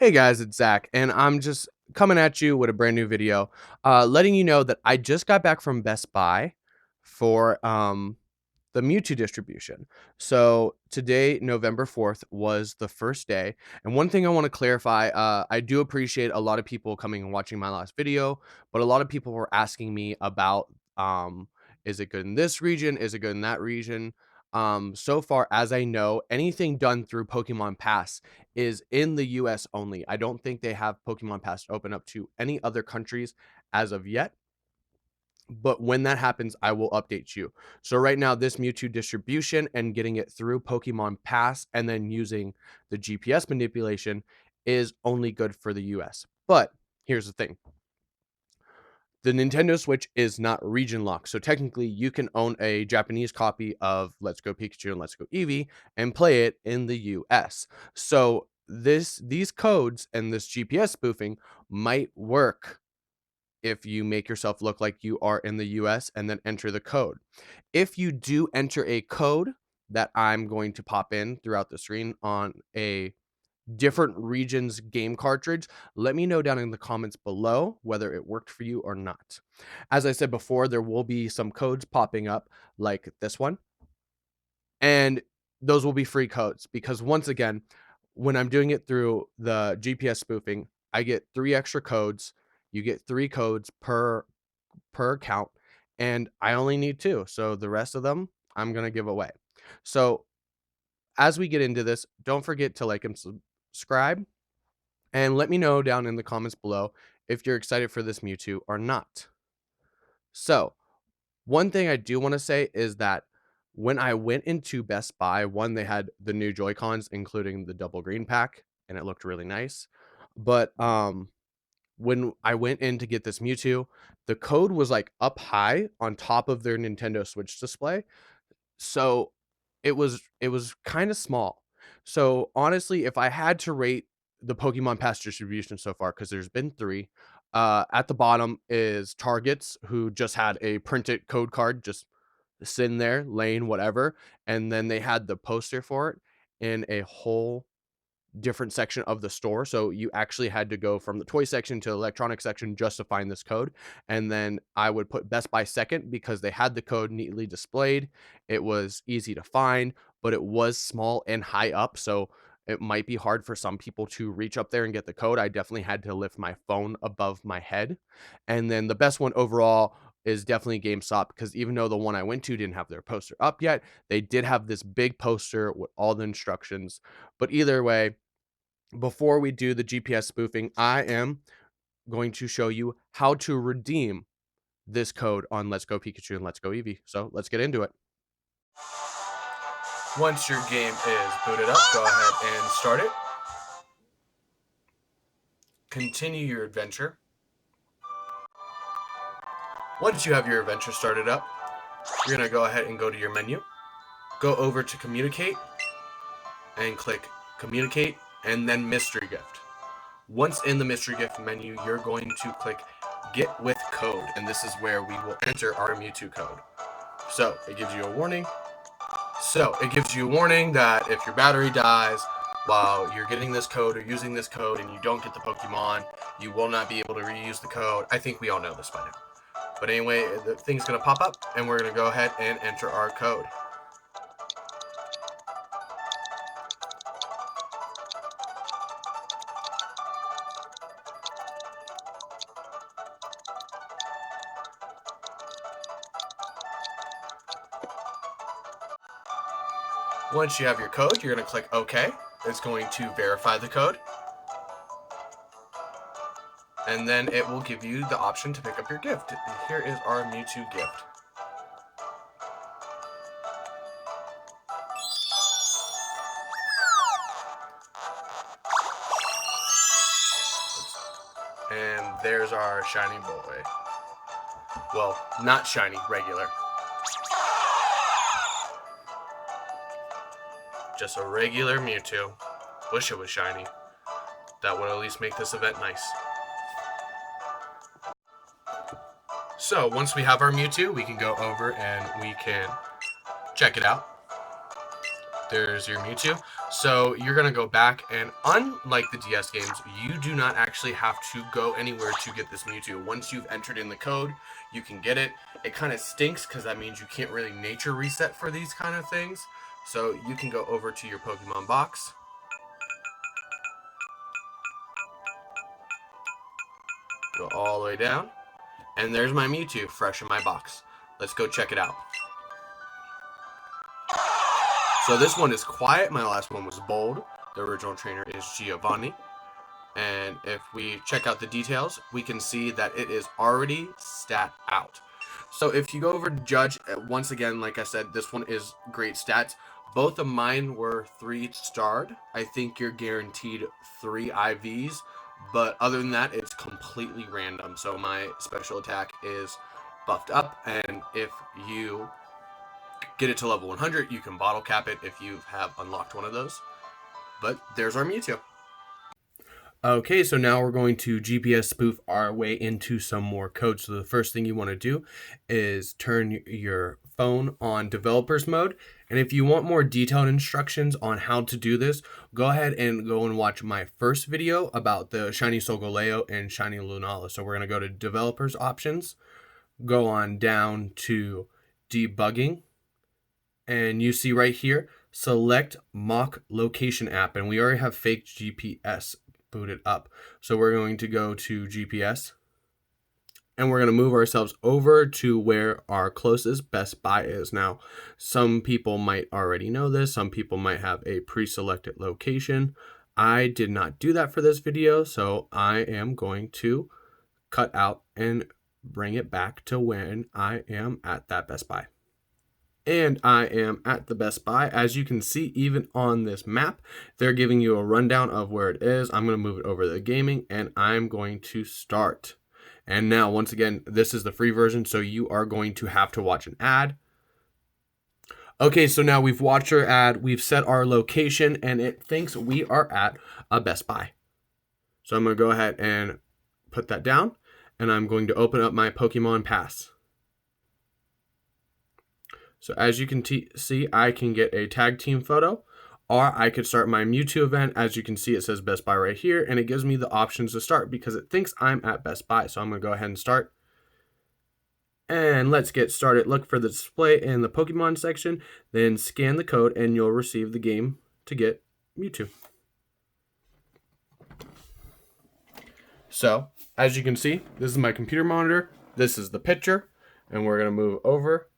Hey guys, it's Zach, and I'm just coming at you with a brand new video, letting you know that I just got back from Best Buy for the Mewtwo distribution. So today, November 4th, was the first day. And one thing I want to clarify, I do appreciate a lot of people coming and watching my last video, but a lot of people were asking me about is it good in this region? Is it good in that region? So far as I know, anything done through Pokemon Pass is in the US only. I don't think they have Pokemon Pass open up to any other countries as of yet. But when that happens, I will update you. So right now, this Mewtwo distribution and getting it through Pokemon Pass and then using the GPS manipulation is only good for the US. But here's the thing. The Nintendo Switch is not region locked. So technically, you can own a Japanese copy of Let's Go Pikachu and Let's Go Eevee and play it in the US. So these codes and this GPS spoofing might work if you make yourself look like you are in the US and then enter the code. If you do enter a code that I'm going to pop in throughout the screen on a different regions game cartridge, let me know down in the comments below whether it worked for you or not. As I said before, there will be some codes popping up like this one, and those will be free codes because once again, when I'm doing it through the GPS spoofing, I get 3 extra codes. You get 3 codes per account, and I only need 2. So the rest of them I'm going to give away. So as we get into this, don't forget to like and subscribe and let me know down in the comments below if you're excited for this Mewtwo or not. So, one thing I do want to say is that when I went into Best Buy, one, they had the new Joy-Cons, including the double green pack, and it looked really nice. But when I went in to get this Mewtwo, the code was like up high on top of their Nintendo Switch display. So it was kind of small. So honestly, if I had to rate the Pokemon Pass distribution so far, because there's been 3, at the bottom is Targets, who just had a printed code card just sitting there, laying whatever, and then they had the poster for it in a whole different section of the store. So you actually had to go from the toy section to the electronic section just to find this code. And then I would put Best Buy second because they had the code neatly displayed. It was easy to find, but it was small and high up. So it might be hard for some people to reach up there and get the code. I definitely had to lift my phone above my head. And then the best one overall is definitely GameStop because even though the one I went to didn't have their poster up yet, they did have this big poster with all the instructions. But either way, before we do the GPS spoofing, I am going to show you how to redeem this code on Let's Go Pikachu and Let's Go Eevee. So let's get into it. Once your game is booted up, go ahead and start it. Continue your adventure. Once you have your adventure started up, you're going to go ahead and go to your menu. Go over to Communicate and click Communicate and then Mystery Gift. Once in the Mystery Gift menu, you're going to click Get with Code, and this is where we will enter our Mewtwo code. So it gives you a warning. That if your battery dies while you're getting this code or using this code and you don't get the Pokemon, you will not be able to reuse the code. I think we all know this by now. But anyway, the thing's going to pop up, and we're going to go ahead and enter our code. Once you have your code, you're going to click OK. It's going to verify the code. And then it will give you the option to pick up your gift. Here is our Mewtwo gift. And there's our shiny boy. Well, not shiny, regular. Just a regular Mewtwo. Wish it was shiny. That would at least make this event nice. So once we have our Mewtwo, we can go over and we can check it out. there's your Mewtwo. So you're going to go back, and unlike the DS games, you do not actually have to go anywhere to get this Mewtwo. Once you've entered in the code, you can get it. It kind of stinks because that means you can't really nature reset for these kind of things. So you can go over to your Pokemon box. Go all the way down. And there's my Mewtwo fresh in my box. Let's go check it out. So this one is quiet. My last one was bold. The original trainer is Giovanni. And if we check out the details, we can see that it is already stat out. So if you go over to Judge, once again, like I said, this one is great stats. Both of mine were 3-starred. I think you're guaranteed 3 IVs. But other than that, it's completely random. So my special attack is buffed up. And if you get it to level 100, you can bottle cap it if you have unlocked one of those. But there's our Mewtwo. Okay, so now we're going to GPS spoof our way into some more code. So the first thing you want to do is turn your phone on developers mode. And if you want more detailed instructions on how to do this, go ahead and go and watch my first video about the shiny Solgaleo and shiny Lunala. So we're going to go to developers options, go on down to debugging, and you see right here, select mock location app. And we already have fake GPS booted up. So we're going to go to GPS, and we're going to move ourselves over to where our closest Best Buy is. Now, some people might already know this. Some people might have a pre-selected location. I did not do that for this video, so I am going to cut out and bring it back to when I am at that Best Buy. And I am at the Best Buy. As you can see, even on this map, they're giving you a rundown of where it is. I'm going to move it over to the gaming, and I'm going to start. And now, once again, this is the free version, so you are going to have to watch an ad. Okay, so now we've watched our ad, we've set our location, and it thinks we are at a Best Buy. So I'm going to go ahead and put that down, and I'm going to open up my Pokemon Pass. So as you can see, I can get a tag team photo, or I could start my Mewtwo event. As you can see, it says Best Buy right here, and it gives me the options to start because it thinks I'm at Best Buy. So I'm going to go ahead and start. And let's get started. Look for the display in the Pokemon section, then scan the code, and you'll receive the game to get Mewtwo. So as you can see, this is my computer monitor. This is the picture, and we're going to move over.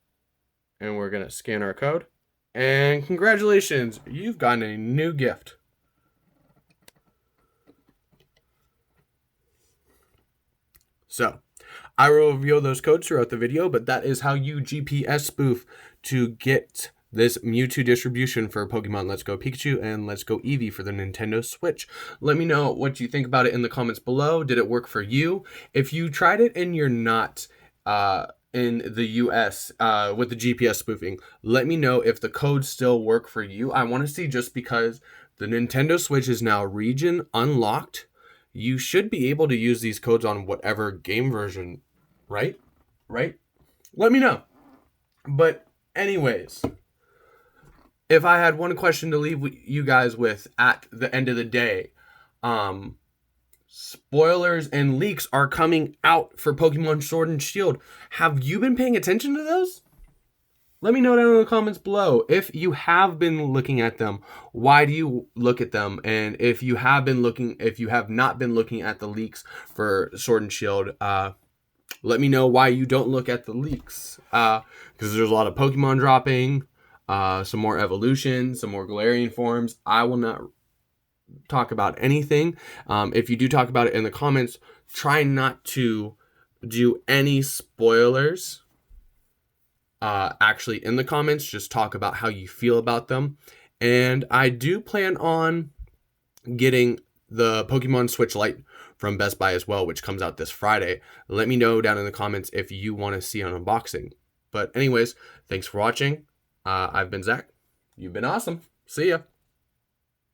And we're going to scan our code. And congratulations, you've gotten a new gift. So, I will reveal those codes throughout the video, but that is how you GPS spoof to get this Mewtwo distribution for Pokemon Let's Go Pikachu and Let's Go Eevee for the Nintendo Switch. Let me know what you think about it in the comments below. Did it work for you? If you tried it and you're not in the US with the GPS spoofing, let me know if the codes still work for you. I want to see, just because the Nintendo Switch is now region unlocked, you should be able to use these codes on whatever game version, right? Let me know. But anyways, if I had one question to leave you guys with at the end of the day, spoilers and leaks are coming out for Pokemon Sword and Shield. Have you been paying attention to those? Let me know down in the comments below. If you have been looking at them, why do you look at them? And if you have not been looking at the leaks for Sword and Shield, let me know why you don't look at the leaks. Because there's a lot of Pokemon dropping, some more evolutions, some more Galarian forms. I will not talk about anything. If you do talk about it in the comments, try not to do any spoilers actually in the comments. Just talk about how you feel about them. And I do plan on getting the Pokemon Switch Lite from Best Buy as well, which comes out this Friday. Let me know down in the comments if you want to see an unboxing. But anyways, thanks for watching. I've been Zach. You've been awesome. See ya.